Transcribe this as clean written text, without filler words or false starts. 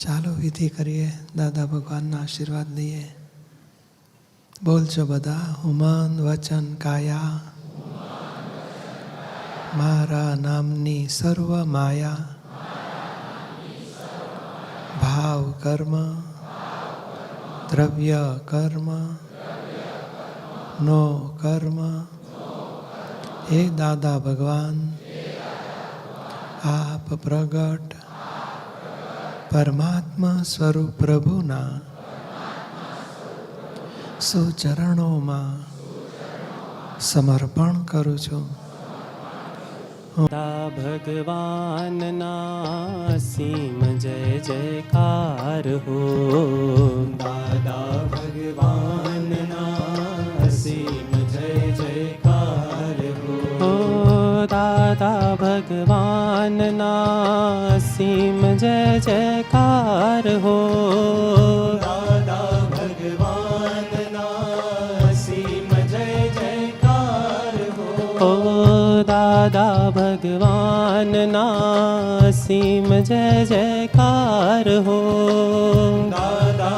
ચાલો વિધિ કરીએ, દાદા ભગવાનના આશીર્વાદ લઈએ. બોલજો બધા. હુમન વચન કાયા મારા નામની સર્વ માયા, ભાવ કર્મ દ્રવ્ય કર્મ નો કર્મ હે દાદા ભગવાન આપ પ્રગટ પરમાત્મા સ્વરૂપ પ્રભુના સુચરણોમાં સમર્પણ કરું છું. દાદા ભગવાનના અસીમ જય જયકાર હો. દાદા ભગવાનના અસીમ જય જયકાર હો. દાદા ભગવાનના અસીમ જય જયકાર હો. દાદા ભગવાનના અસીમ જય જયકાર હો. દાદા ભગવાનના અસીમ જય જયકાર હો. દાદા